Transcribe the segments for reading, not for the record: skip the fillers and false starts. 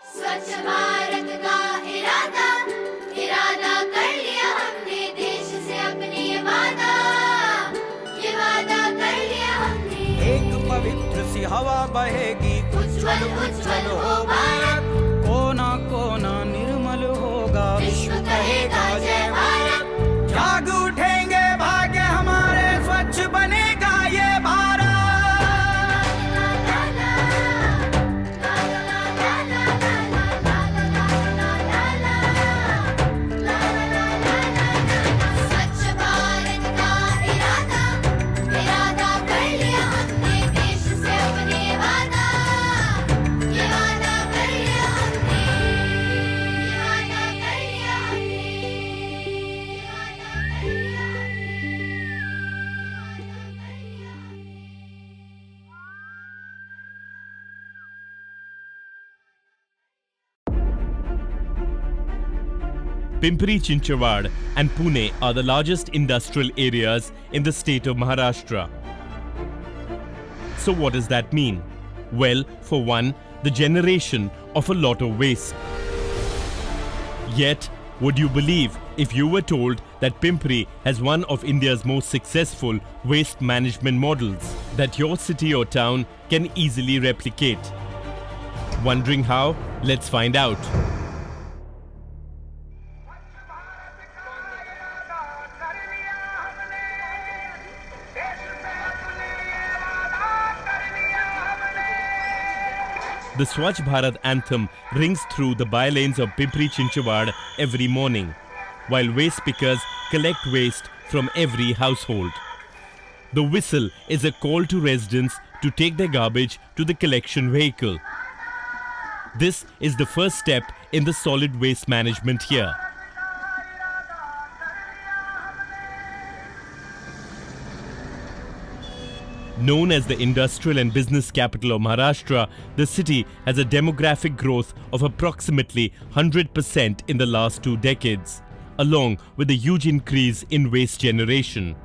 स्वच्छ भारत का इरादा इरादा कर लिया हमने, देश से अपने ये वादा कर लिया हमने। एक पवित्र सी हवा बहेगी, उज्ज्वल उज्ज्वल हो भारत, कोना कोना निर्मल होगा, विश्व कहेगा जय भारत। जाग उठेंगे भाग्य हमारे, स्वच्छ बनेगा ये भारत। स्वच्छ भारत का इरादा इरादा कर लिया हमने, देश से अपने ये वादा कर लिया हमने, ये वादा कर लिया Pimpri, Chinchwad and Pune are the largest industrial areas in the state of Maharashtra. So what does that mean? Well, for one, the generation of a lot of waste. Yet, would you believe if you were told that Pimpri has one of India's most successful waste management models that your city or town can easily replicate? Wondering how? Let's find out. The Swachh Bharat anthem rings through the bylanes of Pimpri Chinchwad every morning, while waste pickers collect waste from every household. The whistle is a call to residents to take their garbage to the collection vehicle. This is the first step in the solid waste management here. Known as the industrial and business capital of Maharashtra, the city has a demographic growth of approximately 100% in the last 2 decades, along with a huge increase in waste generation.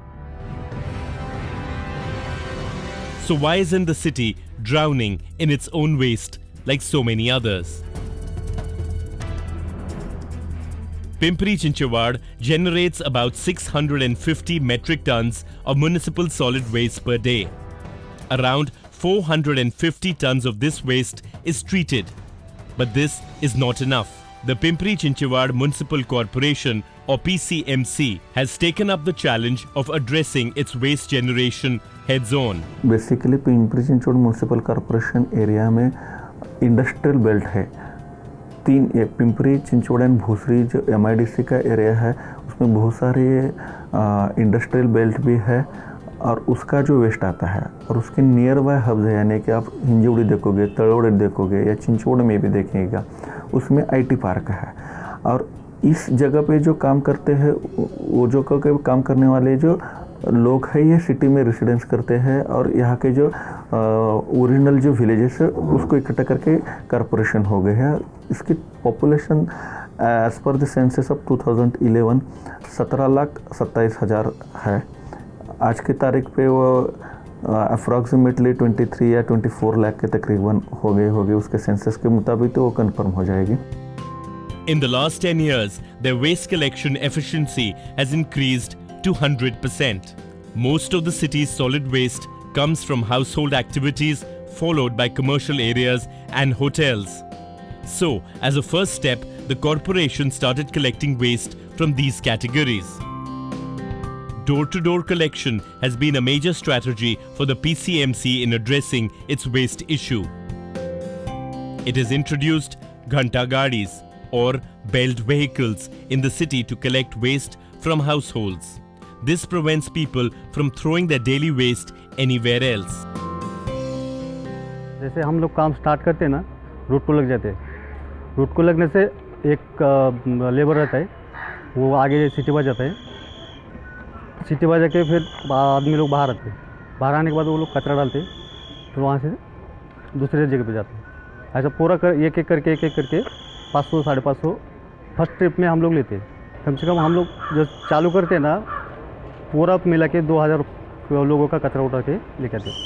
So why isn't the city drowning in its own waste like so many others? Pimpri Chinchwad generates about 650 metric tons of municipal solid waste per day. Around 450 tons of this waste is treated. But this is not enough. The Pimpri Chinchwad Municipal Corporation, or PCMC, has taken up the challenge of addressing its waste generation heads-on. Basically Pimpri Chinchwad municipal corporation area में industrial belt है। Pimpri Chinchwad and भूसरी जो MIDC का area है उसमें बहुत सारे industrial belt भी है और उसका जो वेस्ट आता है और उसके नियर बाय हब्स है, यानी कि आप हिंजवड़ी देखोगे, तड़ोड़े देखोगे या चिंचवड में भी देखेगा, उसमें IT पार्क है। और इस जगह पे जो काम करते हैं वो जो काम करने वाले जो लोग हैं ये सिटी में रेसिडेंस करते हैं और यहाँ के जो ओरिजिनल जो विलेजेस है उसको इकट्ठा करके कॉरपोरेशन हो गए हैं। इसकी population as per the census of 2011 17,27,000 है। आज की तारीख पे वो अप्रॉक्सीमेटली 23 या 24 लाख के तकरीबन हो गई होगी, उसके सेंसस के मुताबिक तो वो कंफर्म हो जाएगी। In the last 10 years, their waste collection efficiency has increased to 100%. Most of the city's solid waste comes from household activities, followed by commercial areas and hotels. So, as a first step, the corporation started collecting waste from these categories. Door-to-door collection has been a major strategy for the PCMC in addressing its waste issue. It has introduced Ghanta Gadis, or belt vehicles, in the city to collect waste from households. This prevents people from throwing their daily waste anywhere else. जैसे हम लोग काम start करते हैं ना, root को लग जाते हैं। रूट को लगने से एक लेबर रहता है, वो आगे सिटी बाज़ जाता है। सिटी बाज़ जाके फिर आदमी लोग बाहर आते हैं। बाहर आने के बाद वो लोग कचरा डालते हैं, फिर वहाँ से दूसरे जगह पे जाते हैं। ऐसा पूरा एक एक करके 500 550 फर्स्ट ट्रिप में हम लोग लेते हैं। कम से कम हम लोग जो चालू करते हैं ना, पूरा मिला के 2000 लोगों का कचरा उठा के लेके आते हैं।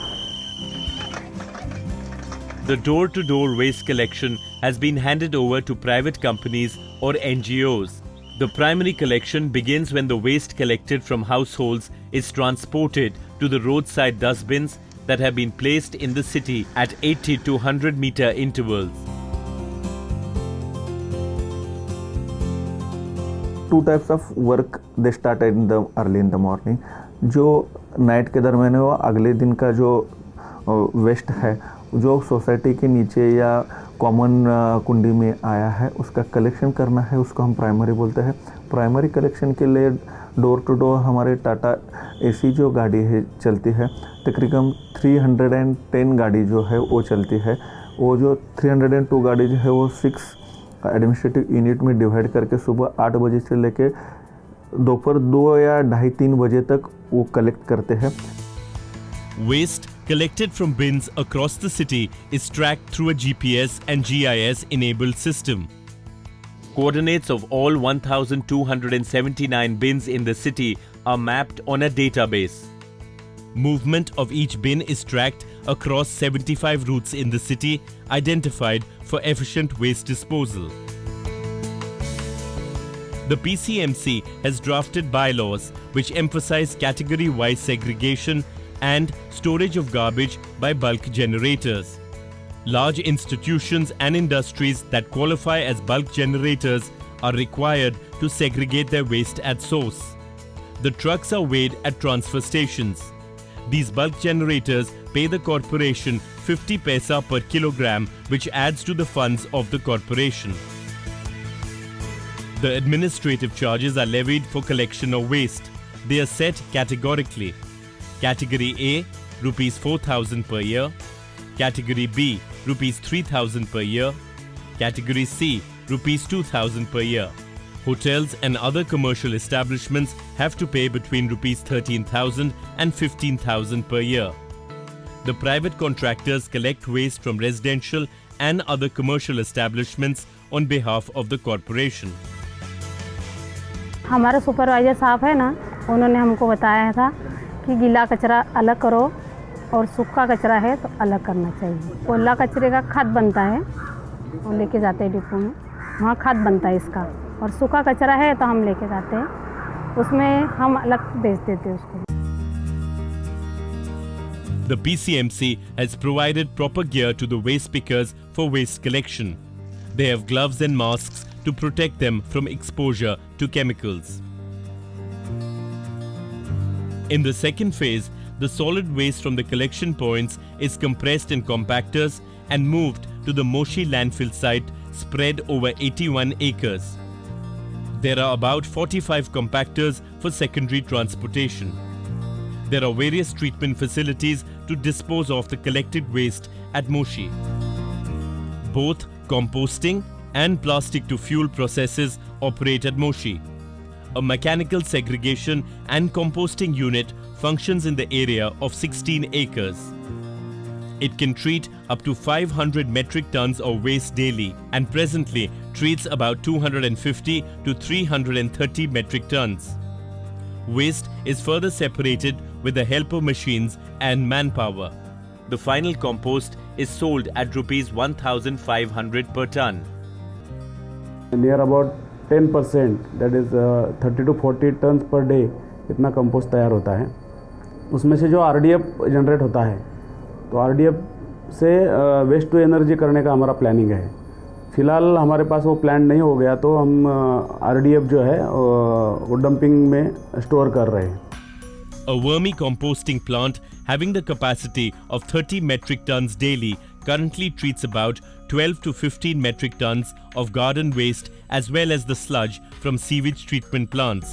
The door-to-door waste collection has been handed over to private companies or NGOs. The primary collection begins when the waste collected from households is transported to the roadside dustbins that have been placed in the city at 80 to 100 meter intervals. Two types of work they started in the early in the morning. जो night के दरमियान है वो अगले दिन का जो waste है जो सोसाइटी के नीचे या कॉमन कुंडी में आया है उसका कलेक्शन करना है, उसको हम प्राइमरी बोलते हैं। प्राइमरी कलेक्शन के लिए डोर टू डोर हमारे टाटा एसी जो गाड़ी है चलती है, तकरीबन 310 गाड़ी जो है वो चलती है। वो जो 302 गाड़ी जो है वो 6 एडमिनिस्ट्रेटिव यूनिट में डिवाइड करके सुबह 8 बजे से लेके दोपहर 2 या 2:30-3 बजे तक वो कलेक्ट करते हैं। Waste collected from bins across the city is tracked through a GPS and GIS enabled system. Coordinates of all 1,279 bins in the city are mapped on a database. Movement of each bin is tracked across 75 routes in the city, identified for efficient waste disposal. The PCMC has drafted bylaws which emphasize category-wise segregation and storage of garbage by bulk generators. Large institutions and industries that qualify as bulk generators are required to segregate their waste at source. The trucks are weighed at transfer stations. These bulk generators pay the corporation 50 paisa per kilogram, which adds to the funds of the corporation. The administrative charges are levied for collection of waste. They are set categorically. Category A, rupees 4,000 per year. Category B, rupees 3,000 per year. Category C, rupees 2,000 per year. Hotels and other commercial establishments have to pay between rupees 13,000 and 15,000 per year. The private contractors collect waste from residential and other commercial establishments on behalf of the corporation. हमारा supervisor साहब है ना, उन्होंने हमको बताया था कि गीला कचरा अलग करो और सूखा कचरा है तो अलग करना चाहिए। कोयला कचरे का खाद बनता है, वो लेके जाते हैं डिपो में, वहाँ खाद बनता है इसका, और सूखा कचरा है तो हम लेके जाते हैं, उसमें हम अलग बेच देते हैं उसको। The PCMC has provided proper gear to the waste pickers for waste collection. They have gloves and masks to protect them from exposure to chemicals. In the second phase, the solid waste from the collection points is compressed in compactors and moved to the Moshi landfill site spread over 81 acres. There are about 45 compactors for secondary transportation. There are various treatment facilities to dispose of the collected waste at Moshi. Both composting and plastic to fuel processes operate at Moshi. A mechanical segregation and composting unit functions in the area of 16 acres. It can treat up to 500 metric tons of waste daily and presently treats about 250 to 330 metric tons. Waste is further separated with the help of machines and manpower. The final compost is sold at rupees 1,500 per ton. Near about 10%, that is 30 to 40 tons per day इतना compost तैयार होता है। उसमें से जो RDF generate होता है, तो RDF से वेस्ट टू एनर्जी करने का हमारा प्लानिंग है। फ़िलहाल हमारे पास वो प्लान नहीं हो गया तो हम RDF जो है वो डंपिंग में स्टोर कर रहे हैं। A wormy composting plant having the capacity of 30 metric tons daily currently treats about 12 to 15 metric tons of garden waste as well as the sludge from sewage treatment plants.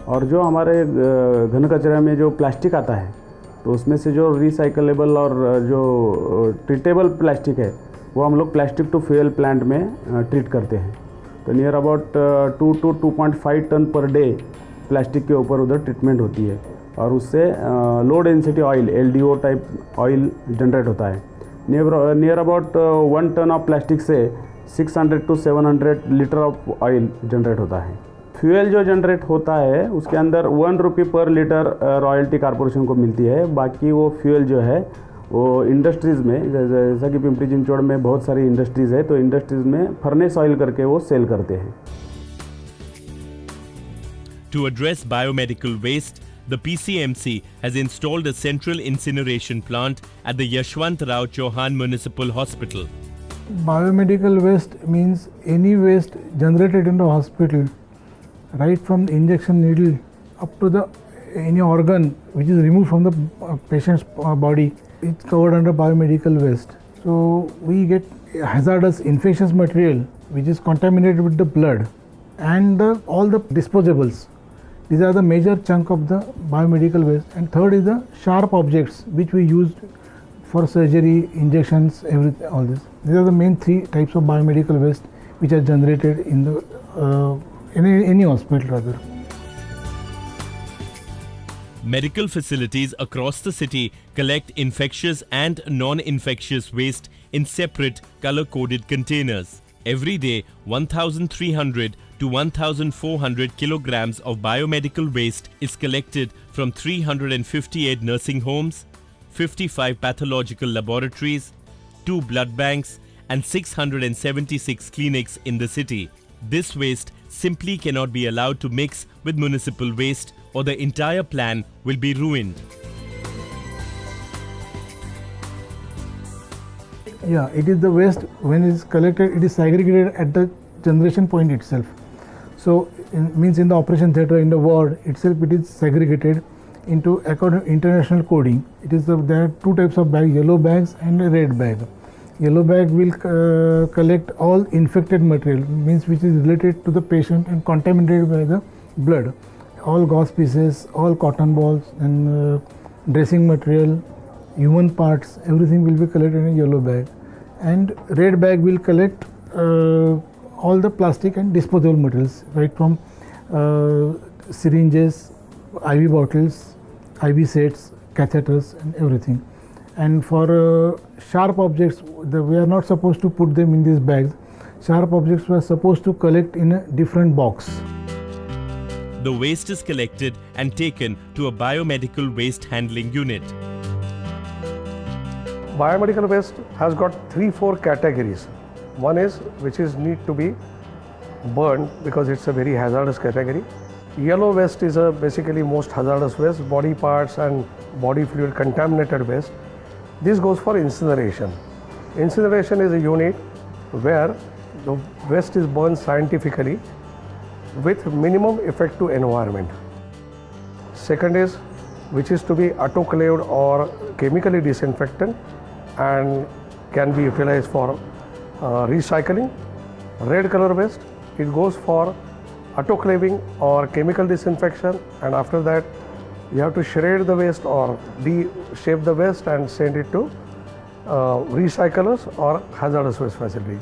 और जो हमारे घन कचरे में जो प्लास्टिक आता है, तो उसमें से जो रिसाइकलेबल और जो ट्रीटेबल प्लास्टिक है, वो हम लोग प्लास्टिक टू फ्यूल प्लांट में ट्रीट करते हैं। तो near about 2 to 2.5 ton per day plastic के ऊपर उधर ट्रीटमेंट होती है और उससे low density oil LDO type oil generate होता है। Near about 1 ton of plastic से 600 to 700 litre of oil generate होता है। फ्यूल जो जनरेट होता है उसके अंदर 1 रुपये पर लीटर रॉयल्टी कॉरपोरेशन को मिलती है। बाकी वो फ्यूल जो है वो इंडस्ट्रीज़ में जैसा कि पिंपरी चिंचवड़ में बहुत सारी इंडस्ट्रीज़ है, तो इंडस्ट्रीज़ में फर्नेस ऑयल करके वो सेल करते हैं। To address biomedical waste, the PCMC has installed a central incineration plant at the Yashwantrao Chauhan Municipal Hospital. Biomedical waste means any waste generated in the hospital, right from the injection needle up to the any organ which is removed from the patient's body, it's covered under biomedical waste. So we get hazardous infectious material which is contaminated with the blood and all the disposables. These are the major chunk of the biomedical waste. And third is the sharp objects which we use for surgery, injections, everything, all this. These are the main three types of biomedical waste which are generated in the any hospital rather. Medical facilities across the city collect infectious and non-infectious waste in separate color-coded containers. Every day, 1,300 to 1,400 kilograms of biomedical waste is collected from 358 nursing homes, 55 pathological laboratories, 2 blood banks, and 676 clinics in the city. This waste simply cannot be allowed to mix with municipal waste, or the entire plan will be ruined. Yeah, it is the waste when it is collected, it is segregated at the generation point itself. So means in the operation theatre, in the ward itself, it is segregated into according to international coding. It is there are two types of bags, yellow bags and a red bag. Yellow bag will collect all infected material, means which is related to the patient and contaminated by the blood. All gauze pieces, all cotton balls and dressing material, human parts, everything will be collected in a yellow bag. And red bag will collect all the plastic and disposable materials, right from syringes, IV bottles, IV sets, catheters and everything. And for sharp objects, we are not supposed to put them in these bags. Sharp objects were supposed to collect in a different box. The waste is collected and taken to a biomedical waste handling unit. Biomedical waste has got 3-4 categories. One is which is need to be burned because it's a very hazardous category. Yellow waste is a basically most hazardous waste, body parts and body fluid contaminated waste. This goes for incineration. Incineration is a unit where the waste is burned scientifically with minimum effect to environment. Second is which is to be autoclaved or chemically disinfectant and can be utilized for recycling. Red color waste, it goes for autoclaving or chemical disinfection, and after that you have to shred the waste or de-shape the waste and send it to recyclers or hazardous waste facility.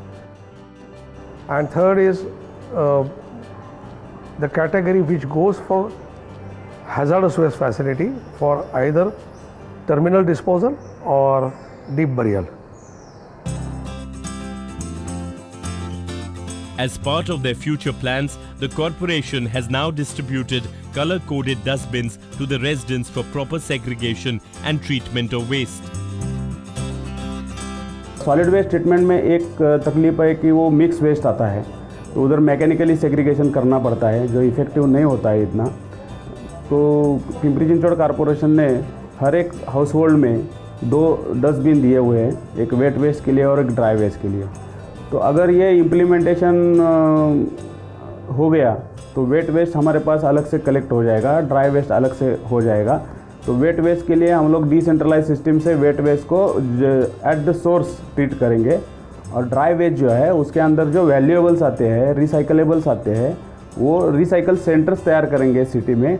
And third is the category which goes for hazardous waste facility for either terminal disposal or deep burial. As part of their future plans, the corporation has now distributed color-coded dustbins to the residents for proper segregation and treatment of waste. Solid waste treatment में एक तकलीफ है कि वो mix waste आता है, तो उधर मैकेनिकली सेग्रीगेशन करना पड़ता है जो इफ़ेक्टिव नहीं होता है इतना। तो पिंपरी चिंचवड़ कॉरपोरेशन ने हर एक हाउस होल्ड में 2 डस्टबिन दिए हुए हैं, एक वेट वेस्ट के लिए और एक ड्राई वेस्ट के लिए। तो अगर ये इम्प्लीमेंटेशन हो गया तो वेट वेस्ट हमारे पास अलग से कलेक्ट हो जाएगा, ड्राई वेस्ट अलग से हो जाएगा। तो वेट वेस्ट के लिए हम लोग डिसेंट्रलाइज सिस्टम से वेट वेस्ट को एट द सोर्स ट्रीट करेंगे, और ड्राई वेस्ट जो है उसके अंदर जो वैल्यूएबल्स आते हैं, रिसाइकलेबल्स आते हैं, वो रिसाइकल सेंटर्स तैयार करेंगे सिटी में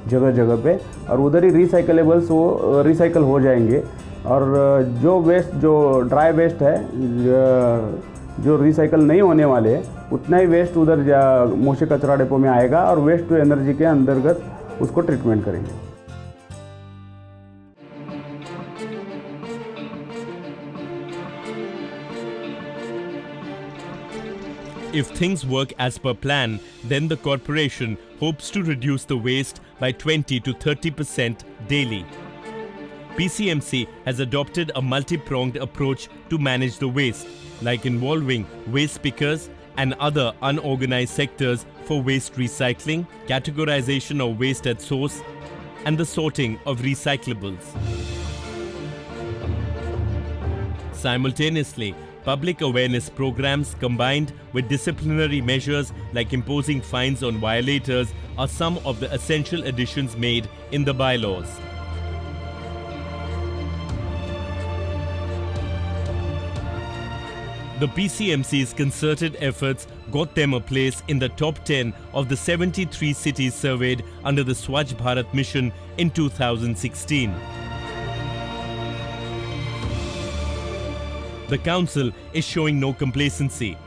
जगह जगह पे, और उधर ही रिसाइकलेबल्स वो रिसाइकल हो जाएंगे। और जो वेस्ट जो ड्राई वेस्ट है जो रिसाइकल नहीं होने वाले, उतना ही वेस्ट उधर मोशे कचरा डिपो में आएगा और वेस्ट टू एनर्जी के अंतर्गत उसको ट्रीटमेंट करेंगे। If things work as per plan, then the corporation hopes to reduce the waste by 20 to 30% daily. PCMC has adopted a multi-pronged approach to manage the waste, like involving waste pickers and other unorganized sectors for waste recycling, categorization of waste at source, and the sorting of recyclables. Simultaneously, public awareness programs combined with disciplinary measures like imposing fines on violators are some of the essential additions made in the bylaws. The PCMC's concerted efforts got them a place in the top 10 of the 73 cities surveyed under the Swachh Bharat mission in 2016. The council is showing no complacency.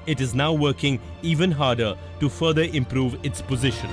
It is now working even harder to further improve its position.